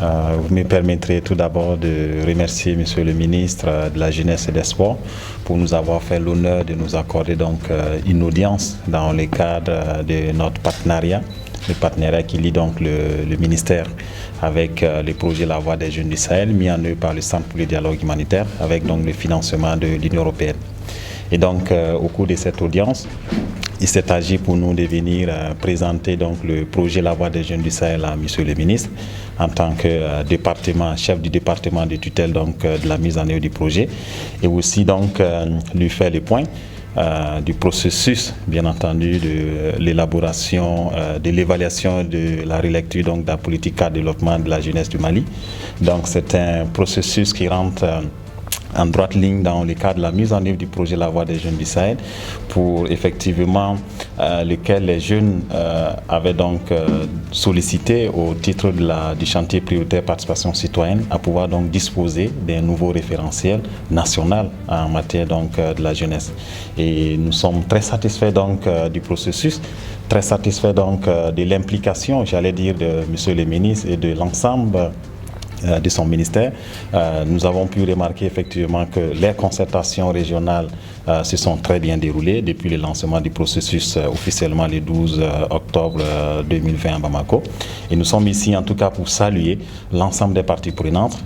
Vous me permettrez tout d'abord de remercier Monsieur le ministre de la Jeunesse et des Sports pour nous avoir fait l'honneur de nous accorder donc une audience dans le cadre de notre partenariat, le partenariat qui lie donc le ministère avec le projet La Voix des Jeunes du Sahel mis en œuvre par le Centre pour le dialogue humanitaire avec donc le financement de l'Union européenne. Et donc au cours de cette audience, il s'est agi pour nous de venir présenter donc le projet La Voix des Jeunes du Sahel à Monsieur le ministre en tant que chef du département de tutelle donc, de la mise en œuvre du projet et aussi donc lui faire le point du processus, bien entendu, de l'élaboration, de l'évaluation de la relecture donc, de la politique de développement de la jeunesse du Mali. Donc c'est un processus qui rentre en droite ligne dans le cadre de la mise en œuvre du projet La Voix des Jeunes du Sahel, pour effectivement lequel les jeunes avaient donc sollicité au titre du chantier prioritaire participation citoyenne à pouvoir donc disposer d'un nouveau référentiel national en matière donc de la jeunesse. Et nous sommes très satisfaits donc du processus, très satisfaits donc de l'implication, j'allais dire, de Monsieur le ministre et de l'ensemble de son ministère. Nous avons pu remarquer effectivement que les concertations régionales se sont très bien déroulées depuis le lancement du processus officiellement le 12 octobre 2020 à Bamako. Et nous sommes ici en tout cas pour saluer l'ensemble des parties prenantes,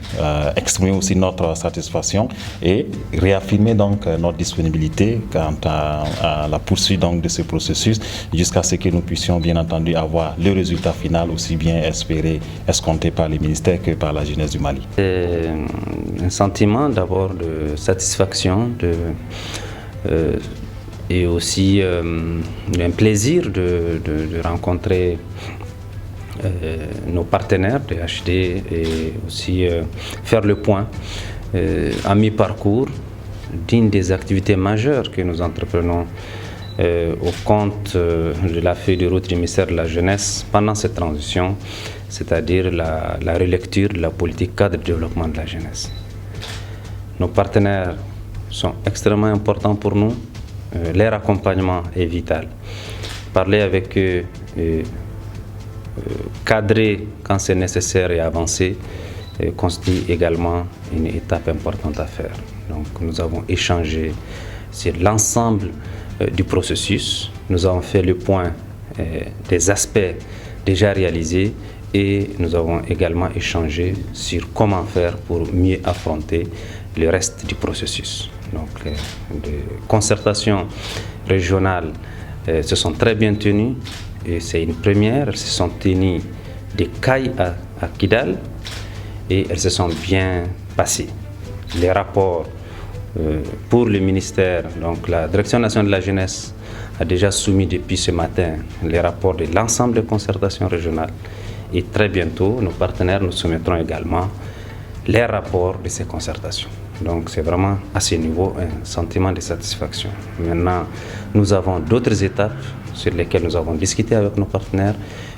exprimer aussi notre satisfaction et réaffirmer donc notre disponibilité quant à la poursuite donc de ce processus jusqu'à ce que nous puissions bien entendu avoir le résultat final aussi bien espéré, escompté par les ministères que par la jeunesse du Mali. C'est un sentiment d'abord de satisfaction et aussi un plaisir de rencontrer nos partenaires de HD et aussi faire le point à mi-parcours d'une des activités majeures que nous entreprenons au compte de la feuille de route du ministère de la Jeunesse pendant cette transition, c'est-à-dire la relecture de la politique cadre de développement de la jeunesse. Nos partenaires sont extrêmement importants pour nous, leur accompagnement est vital. Parler avec eux, cadrer quand c'est nécessaire et avancer constitue également une étape importante à faire. Donc nous avons échangé sur l'ensemble du processus, nous avons fait le point des aspects déjà réalisés et nous avons également échangé sur comment faire pour mieux affronter le reste du processus. Donc les concertations régionales se sont très bien tenues et c'est une première. Elles se sont tenues de Caille à Kidal et elles se sont bien passées. Les rapports pour le ministère, donc la Direction nationale de la jeunesse a déjà soumis depuis ce matin les rapports de l'ensemble des concertations régionales et très bientôt nos partenaires nous soumettront également les rapports de ces concertations. Donc c'est vraiment à ce niveau un sentiment de satisfaction. Maintenant, nous avons d'autres étapes sur lesquelles nous avons discuté avec nos partenaires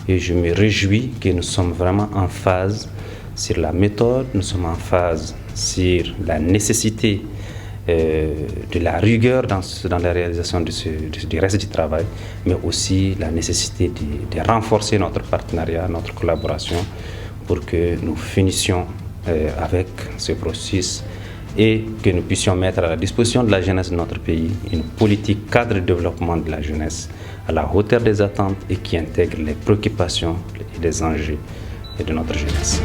et je me réjouis que nous sommes vraiment en phase sur la méthode, nous sommes en phase sur la nécessité de la rigueur dans la réalisation du reste du travail, mais aussi la nécessité de renforcer notre partenariat, notre collaboration pour que nous finissions avec ce processus et que nous puissions mettre à la disposition de la jeunesse de notre pays une politique cadre de développement de la jeunesse à la hauteur des attentes et qui intègre les préoccupations et les enjeux de notre jeunesse.